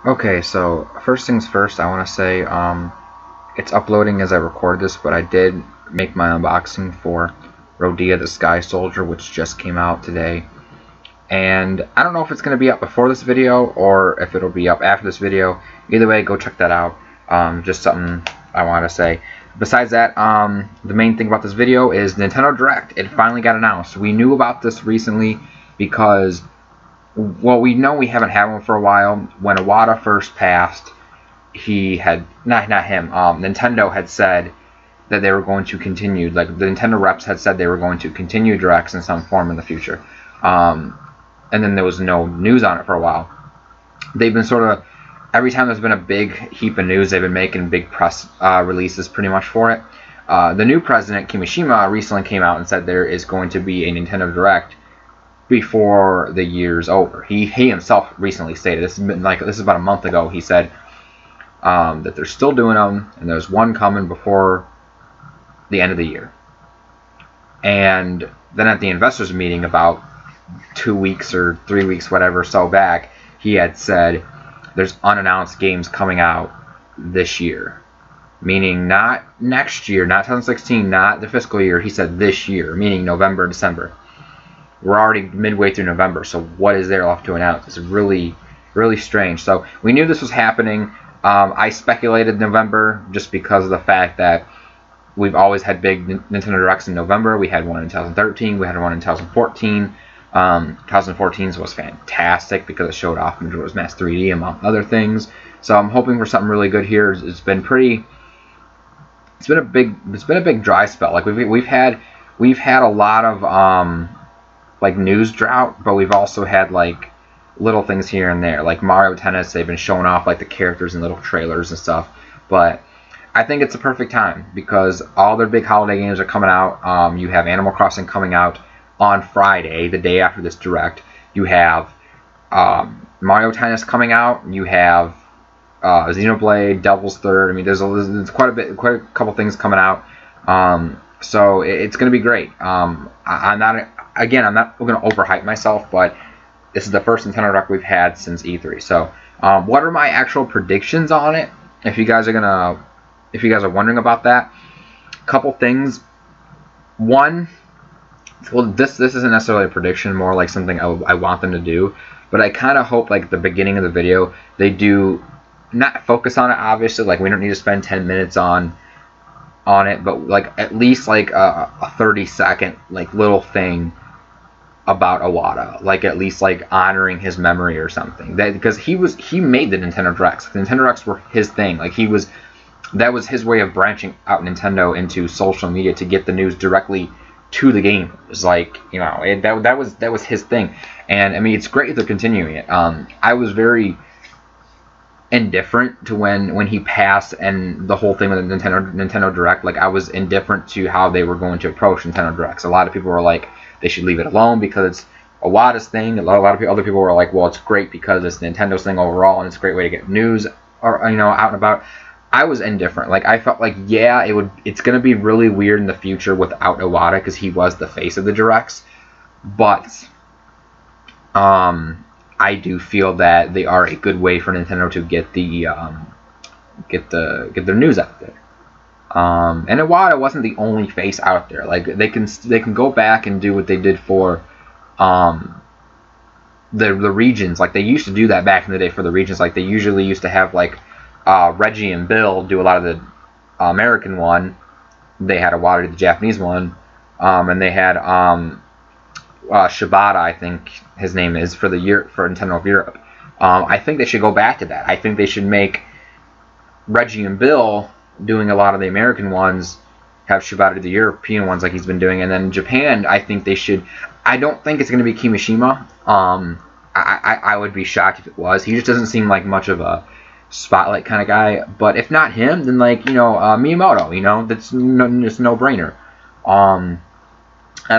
Okay, so first things first, I want to say it's uploading as I record this, but I did make my unboxing for Rodea the Sky Soldier, which just came out today. And I don't know if it's going to be up before this video or if it'll be up after this video. Either way, go check that out. Just something I want to say. Besides that, the main thing about this video is Nintendo Direct. It finally got announced. We knew about this recently because, well, we know we haven't had one for a while. When Iwata first passed, he had, not him, Nintendo had said that they were going to continue, like the Nintendo reps had said they were going to continue Directs in some form in the future. And then there was no news on it for a while. They've been sort of, every time there's been a big heap of news, they've been making big press releases pretty much for it. The new president, Kimishima, recently came out and said there is going to be a Nintendo Direct before the year's over. He himself recently stated, this is about a month ago, he said that they're still doing them, and there's one coming before the end of the year. And then at the investors meeting about 2 weeks or 3 weeks, whatever, so back, he had said there's unannounced games coming out this year. Meaning not next year, not 2016, not the fiscal year. He said this year, meaning November, December. We're already midway through November, so what is there left to announce? It's really, really strange. So we knew this was happening. I speculated November just because of the fact that we've always had big Nintendo Directs in November. We had one in 2013. We had one in 2014. 2014's was fantastic because it showed off Majora's Mask 3D among other things. So I'm hoping for something really good here. It's been a big dry spell. Like we've had a lot of like news drought, but we've also had like little things here and there, like Mario Tennis. They've been showing off like the characters in little trailers and stuff. But I think it's a perfect time because all their big holiday games are coming out. You have Animal Crossing coming out on Friday, the day after this Direct. You have Mario Tennis coming out. You have Xenoblade, Devil's Third. I mean, there's quite a couple things coming out. So it's going to be great. I'm not going to overhype myself, but this is the first Nintendo Direct we've had since E3. So what are my actual predictions on it? If you guys are wondering about that, couple things. One, well, this isn't necessarily a prediction, more like something I want them to do, but I kind of hope like the beginning of the video they do not focus on it. Obviously, like we don't need to spend 10 minutes on it, but like at least like a 30-second like little thing about Iwata, like at least like honoring his memory or something. That because he made the Nintendo Directs. The Nintendo Directs were his thing. Like that was his way of branching out Nintendo into social media to get the news directly to the game. It was like, you know, that was his thing. And I mean, it's great that they're continuing it. I was very indifferent to when he passed and the whole thing with the Nintendo Direct. Like I was indifferent to how they were going to approach Nintendo Directs. A lot of people were like they should leave it alone because it's Iwata's thing. A lot of other people were like, well, it's great because it's Nintendo's thing overall and it's a great way to get news or out and about. I was indifferent. Like I felt like it's gonna be really weird in the future without Iwata because he was the face of the Directs. But I do feel that they are a good way for Nintendo to get their news out there. And Iwata wasn't the only face out there. Like they can go back and do what they did for the regions. Like they used to do that back in the day for the regions. Like they usually used to have like Reggie and Bill do a lot of the American one. They had Iwata do the Japanese one, and they had Shibata, I think his name is, for Nintendo of Europe. I think they should go back to that. I think they should make Reggie and Bill doing a lot of the American ones, have Shibata do the European ones like he's been doing, and then Japan, I think they should. I don't think it's going to be Kimishima. I would be shocked if it was. He just doesn't seem like much of a spotlight kind of guy. But if not him, then like Miyamoto. That's just no brainer. I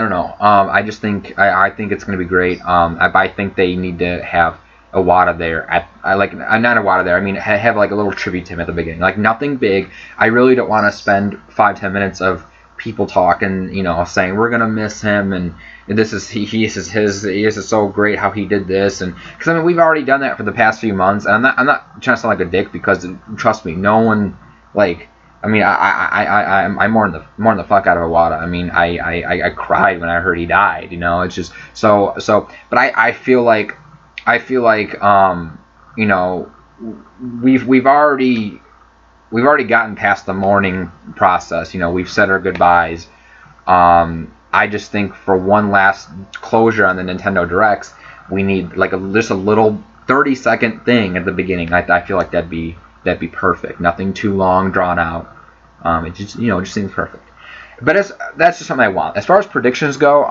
don't know. I just think I think it's going to be great. I think they need to have Iwata there. Not Iwata there. I mean, have like a little tribute to him at the beginning. Like nothing big. I really don't want to spend 5-10 minutes of people talking, saying we're gonna miss him, and this is he is so great how he did this, and because I mean we've already done that for the past few months, and I'm not trying to sound like a dick, because trust me, no one, like, I mean I mourn the fuck out of Iwata. I mean I cried when I heard he died. It's just but I feel like we've already gotten past the mourning process. We've said our goodbyes. I just think for one last closure on the Nintendo Directs, we need like just a little 30-second thing at the beginning. I feel like that'd be perfect. Nothing too long, drawn out. It just seems perfect. But that's just something I want. As far as predictions go,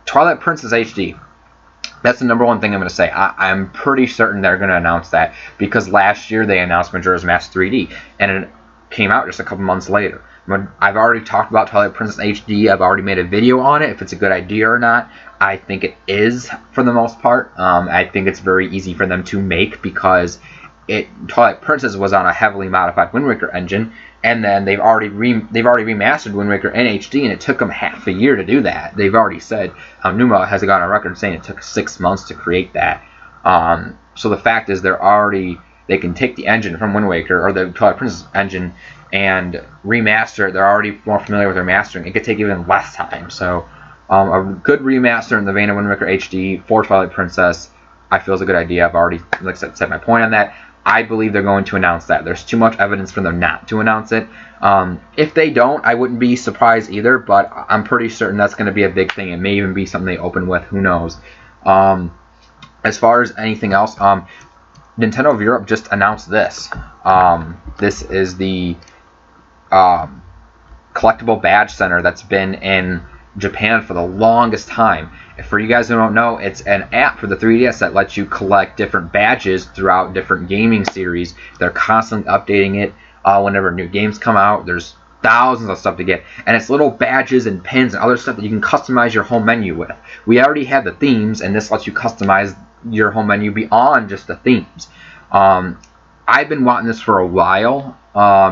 Twilight Princess HD. That's the number one thing I'm going to say. I'm pretty certain they're going to announce that, because last year they announced Majora's Mask 3D, and it came out just a couple months later. I've already talked about Twilight Princess HD. I've already made a video on it, if it's a good idea or not. I think it is, for the most part. I think it's very easy for them to make, because Twilight Princess was on a heavily modified Wind Waker engine, and then they've already remastered Wind Waker in HD, and it took them half a year to do that. They've already said, Numa has gone on record saying it took 6 months to create that. So the fact is, they can take the engine from Wind Waker, or the Twilight Princess engine, and remaster it. They're already more familiar with their mastering. It could take even less time. So a good remaster in the vein of Wind Waker HD for Twilight Princess, I feel is a good idea. I've already, like I said, set my point on that. I believe they're going to announce that. There's too much evidence for them not to announce it. If they don't, I wouldn't be surprised either, but I'm pretty certain that's going to be a big thing. It may even be something they open with. Who knows? As far as anything else, Nintendo of Europe just announced this. This is the collectible badge center that's been in Japan for the longest time. For you guys who don't know, it's an app for the 3DS that lets you collect different badges throughout different gaming series. They're constantly updating it whenever new games come out. There's thousands of stuff to get, and it's little badges and pins and other stuff that you can customize your home menu with. We already have the themes, and this lets you customize your home menu beyond just the themes. I've been wanting this for a while,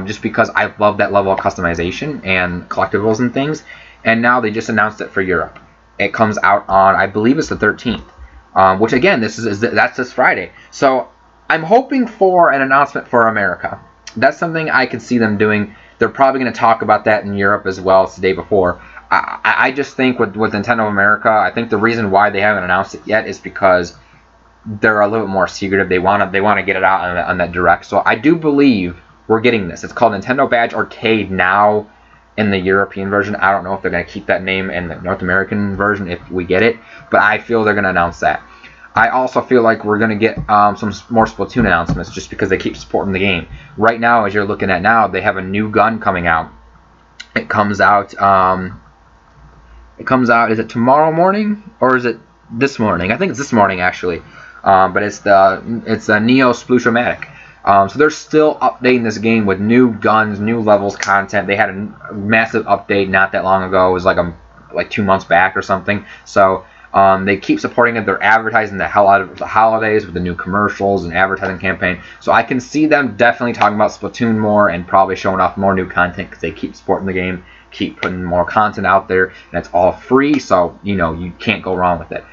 just because I love that level of customization and collectibles and things, and now they just announced it for Europe. It comes out on, I believe it's the 13th, which again, that's this Friday. So I'm hoping for an announcement for America. That's something I could see them doing. They're probably going to talk about that in Europe as well as the day before. I just think with Nintendo America, I think the reason why they haven't announced it yet is because they're a little bit more secretive. They want to get it out on that direct. So I do believe we're getting this. It's called Nintendo Badge Arcade now in the European version. I don't know if they're going to keep that name in the North American version if we get it, but I feel they're going to announce that. I also feel like we're going to get some more Splatoon announcements, just because they keep supporting the game. Right now, as you're looking at now, they have a new gun coming out. It comes out. Is it tomorrow morning or is it this morning? I think it's this morning actually. But it's the Neo Splush-O-Matic. So they're still updating this game with new guns, new levels, content. They had a massive update not that long ago. It was like 2 months back or something. So they keep supporting it. They're advertising the hell out of the holidays with the new commercials and advertising campaign. So I can see them definitely talking about Splatoon more and probably showing off more new content, because they keep supporting the game, keep putting more content out there, and it's all free. So you can't go wrong with it.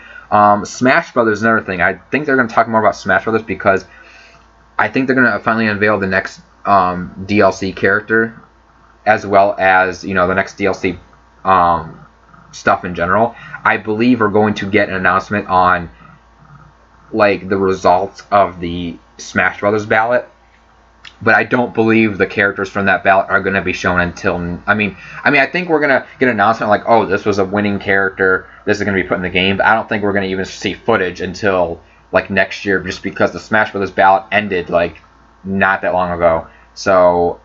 Smash Brothers is another thing. I think they're going to talk more about Smash Brothers, because I think they're going to finally unveil the next DLC character, as well as the next DLC stuff in general. I believe we're going to get an announcement on the results of the Smash Brothers ballot, but I don't believe the characters from that ballot are going to be shown until I think we're going to get an announcement like, oh, this was a winning character, this is going to be put in the game, but I don't think we're going to even see footage until next year, just because the Smash Brothers ballot ended not that long ago. So,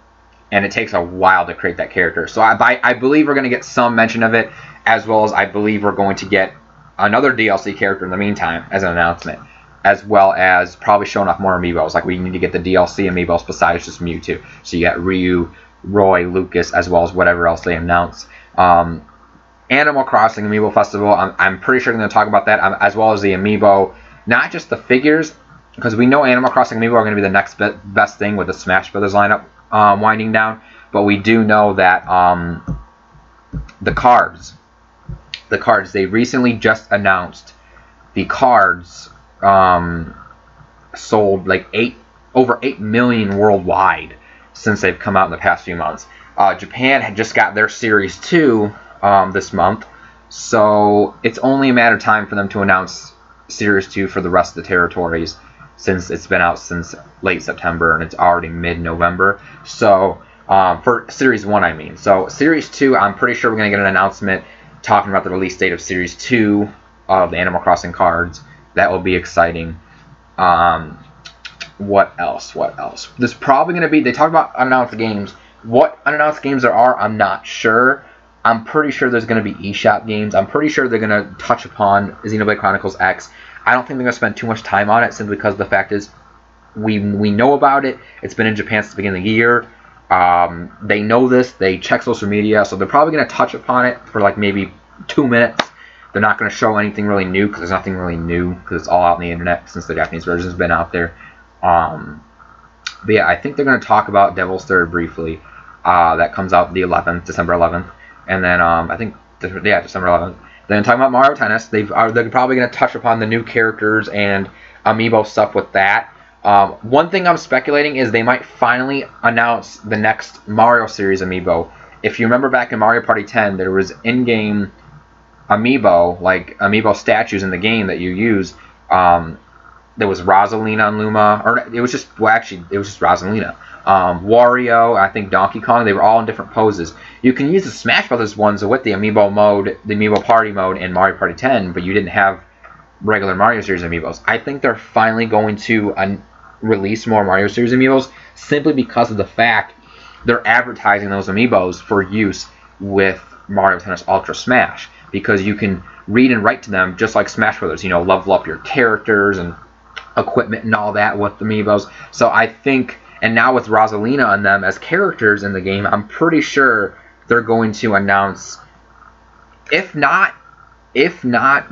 and it takes a while to create that character. So I believe we're going to get some mention of it, as well as I believe we're going to get another DLC character in the meantime as an announcement, as well as probably showing off more amiibos. We need to get the DLC amiibos besides just Mewtwo. So you got Ryu, Roy, Lucas, as well as whatever else they announce. Animal Crossing Amiibo Festival, I'm pretty sure they're going to talk about that, as well as the amiibo, not just the figures, because we know Animal Crossing Amiibo are going to be the next best thing with the Smash Brothers lineup winding down, but we do know that The cards. The cards. They recently just announced the cards sold like over 8 million worldwide since they've come out in the past few months. Japan had just got their Series 2 this month, so it's only a matter of time for them to announce Series 2 for the rest of the territories, since it's been out since late September and it's already mid-November. So for Series 1, I mean. So Series 2, I'm pretty sure we're going to get an announcement talking about the release date of Series 2 of the Animal Crossing cards. That will be exciting. What else? There's probably going to be, they talk about unannounced games. What unannounced games there are, I'm not sure. I'm pretty sure there's going to be eShop games. I'm pretty sure they're going to touch upon Xenoblade Chronicles X. I don't think they're going to spend too much time on it, simply because the fact is we know about it. It's been in Japan since the beginning of the year. They know this. They check social media, so they're probably going to touch upon it for like maybe 2 minutes. They're not going to show anything really new, because there's nothing really new, because it's all out on the internet since the Japanese version has been out there. But yeah, I think they're going to talk about Devil's Third briefly. That comes out the 11th, December 11th. And then I think, yeah, December 11th. Then talking about Mario Tennis, they're probably going to touch upon the new characters and amiibo stuff with that. One thing I'm speculating is they might finally announce the next Mario series amiibo. If you remember back in Mario Party 10, there was in-game amiibo, like amiibo statues in the game that you use. There was Rosalina and Luma, or it was just, well, actually, it was just Rosalina. Wario, I think Donkey Kong, they were all in different poses. You can use the Smash Brothers ones with the amiibo mode, the amiibo party mode in Mario Party 10, but you didn't have regular Mario series amiibos. I think they're finally going to release more Mario series amiibos, simply because of the fact they're advertising those amiibos for use with Mario Tennis Ultra Smash, because you can read and write to them just like Smash Brothers, level up your characters and equipment and all that with the amiibos. So I think, and now with Rosalina on them as characters in the game, I'm pretty sure they're going to announce, if not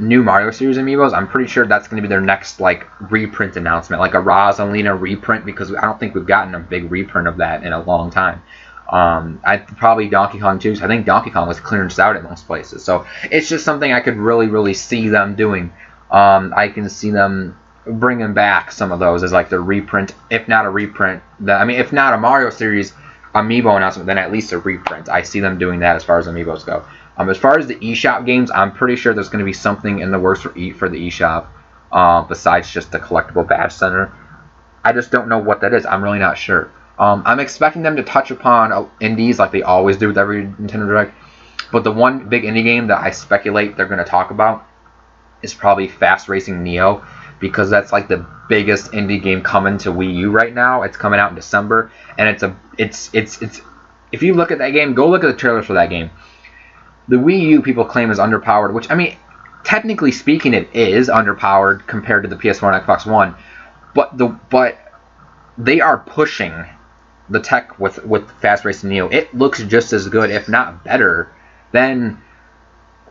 new Mario series amiibos, I'm pretty sure that's going to be their next like reprint announcement, like a Rosalina reprint, because I don't think we've gotten a big reprint of that in a long time. Probably Donkey Kong too. I think Donkey Kong was clearanced out at most places, so it's just something I could really see them doing. I can see them bringing back some of those as like the reprint, if not a reprint. If not a Mario series amiibo announcement, then at least a reprint. I see them doing that as far as amiibos go. As far as the eShop games, I'm pretty sure there's going to be something in the works for the eShop, besides just the collectible badge center. I just don't know what that is. I'm really not sure. I'm expecting them to touch upon indies like they always do with every Nintendo Direct. But the one big indie game that I speculate they're going to talk about is probably Fast Racing Neo, because that's like the biggest indie game coming to Wii U right now. It's coming out in December, and it's if you look at that game, go look at the trailers for that game. The Wii U people claim is underpowered, which, technically speaking, it is underpowered compared to the PS4 and Xbox One. But they are pushing the tech with Fast Racing Neo. It looks just as good, if not better, than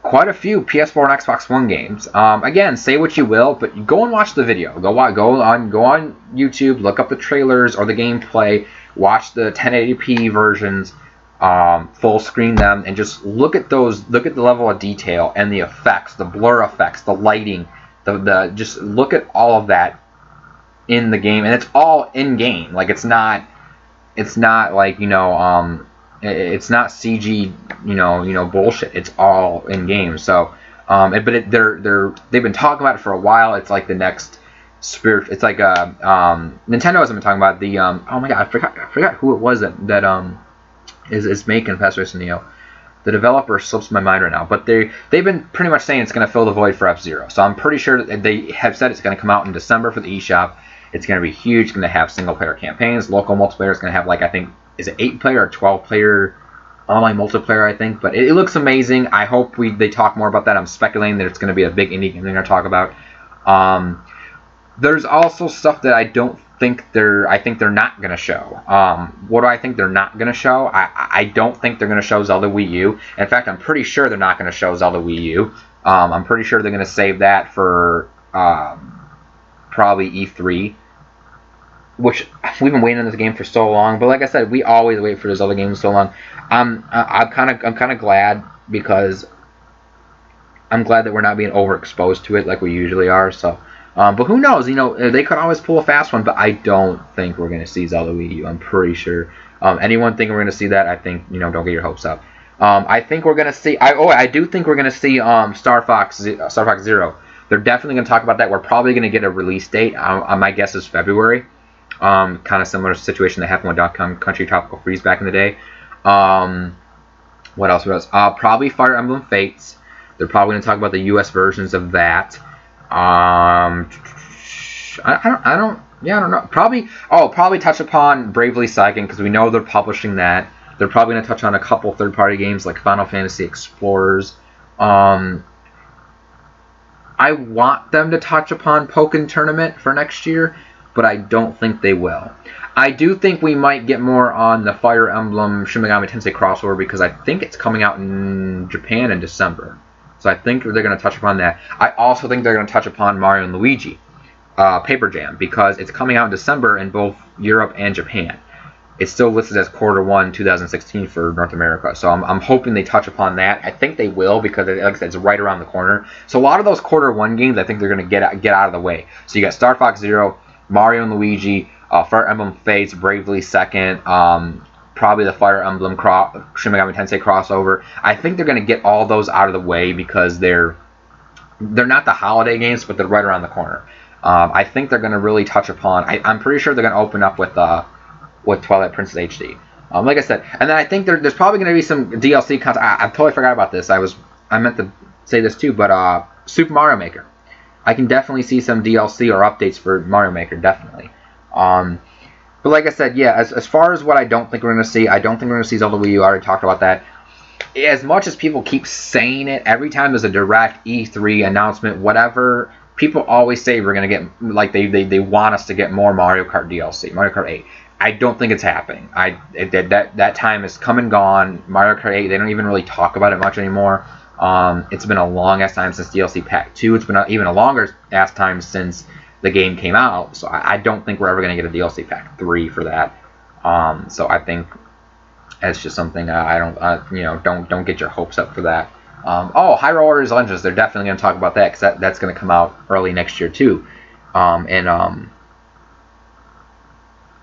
quite a few PS4 and Xbox One games. Again, say what you will, but go and watch the video. Go on YouTube, look up the trailers or the gameplay, watch the 1080p versions, full screen them, and just look at those. Look at the level of detail and the effects, the blur effects, the lighting, just look at all of that in the game, and it's all in game. Like it's not like it's not CG bullshit. It's all in game. So they've been talking about it for a while. It's like the next spirit. It's like Nintendo hasn't been talking about the oh my god, I forgot who it was that is making Fast Racing Neo. The developer slips my mind right now, but they've been pretty much saying it's going to fill the void for F-Zero. So I'm pretty sure that they have said it's going to come out in December for the eShop. It's going to be huge. It's going to have single-player campaigns. Local multiplayer is going to have, I think, is it 8-player or 12-player online multiplayer, I think. But it looks amazing. I hope they talk more about that. I'm speculating that it's going to be a big indie game they're going to talk about. There's also stuff that I think they're not going to show. What do I think they're not going to show? I don't think they're going to show Zelda Wii U. In fact, I'm pretty sure they're not going to show Zelda Wii U. I'm pretty sure they're going to save that for probably E3, which we've been waiting on this game for so long. But like I said, we always wait for the Zelda games so long. I'm kind of glad because I'm glad that we're not being overexposed to it like we usually are. So, but who knows? You know, they could always pull a fast one. But I don't think we're going to see Zelda Wii U. I'm pretty sure. Anyone thinking we're going to see that? I think, you know, don't get your hopes up. I think we're going to see. I do think we're going to see Star Fox Zero. They're definitely going to talk about that. We're probably going to get a release date. My guess is February. Kind of similar situation that happened with Donkey Country Tropical Freeze back in the day. What else? Probably Fire Emblem Fates. They're probably going to talk about the U.S. versions of that. I don't know. Probably touch upon Bravely Second, because we know they're publishing that. They're probably going to touch on a couple third-party games like Final Fantasy Explorers. I want them to touch upon Pokken Tournament for next year, but I don't think they will. I do think we might get more on the Fire Emblem Shin Megami Tensei crossover, because I think it's coming out in Japan in December. So I think they're going to touch upon that. I also think they're going to touch upon Mario and Luigi Paper Jam, because it's coming out in December in both Europe and Japan. It's still listed as Q1 2016 for North America. So I'm hoping they touch upon that. I think they will, because like I said, it's right around the corner. So a lot of those Q1 games, I think they're going to get out of the way. So you got Star Fox Zero, Mario and Luigi, Fire Emblem Fates, Bravely Second, probably the Fire Emblem Shin Megami Tensei crossover. I think they're going to get all those out of the way, because they're not the holiday games, but they're right around the corner. I think they're going to really touch upon. I'm pretty sure they're going to open up with Twilight Princess HD. Like I said, and then I think there's probably going to be some DLC content. I totally forgot about this. I meant to say this too, but Super Mario Maker. I can definitely see some DLC or updates for Mario Maker, definitely. But like I said, yeah, as far as what I don't think we're going to see, I don't think we're going to see Zelda Wii U. I already talked about that. As much as people keep saying it, every time there's a direct E3 announcement, whatever, people always say we're going to get, like, they want us to get more Mario Kart DLC, Mario Kart 8. I don't think it's happening. That time is come and gone. Mario Kart 8, they don't even really talk about it much anymore. It's been a long-ass time since DLC Pack 2. It's been even a longer-ass time since the game came out, so I don't think we're ever going to get a DLC Pack 3 for that. So I think it's just something don't get your hopes up for that. Hyrule Warriors Legends, they're definitely going to talk about that, because that's going to come out early next year too. In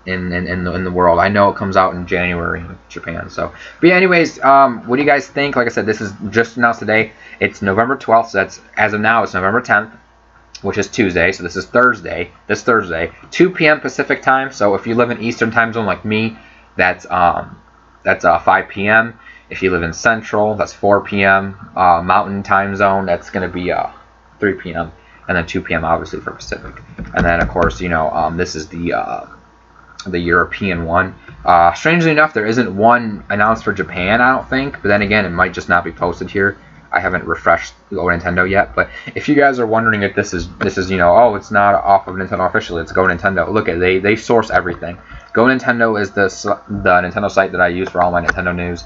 the world, I know it comes out in January in Japan. So, but yeah, anyways, what do you guys think? Like I said, this is just announced today. It's November 12th. So that's, as of now, it's November 10th. Which is Tuesday, so this is Thursday. 2 p.m. Pacific time. So if you live in Eastern time zone like me, that's 5 p.m. If you live in Central, that's 4 p.m. Mountain time zone, that's going to be 3 p.m. and then 2 p.m. obviously for Pacific. And then of course, this is the European one. Strangely enough, there isn't one announced for Japan, I don't think. But then again, it might just not be posted here. I haven't refreshed Go Nintendo yet, but if you guys are wondering if this is it's not off of Nintendo officially, it's Go Nintendo. Look at they source everything. Go Nintendo is the Nintendo site that I use for all my Nintendo news.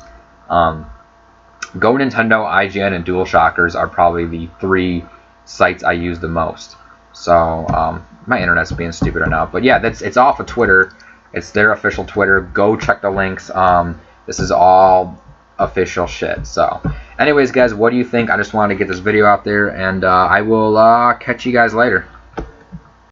Go Nintendo, IGN, and DualShockers are probably the 3 sites I use the most. So my internet's being stupid right now, but yeah, it's off of Twitter. It's their official Twitter. Go check the links. This is all official shit. So anyways, guys, what do you think? I just wanted to get this video out there, and I will catch you guys later.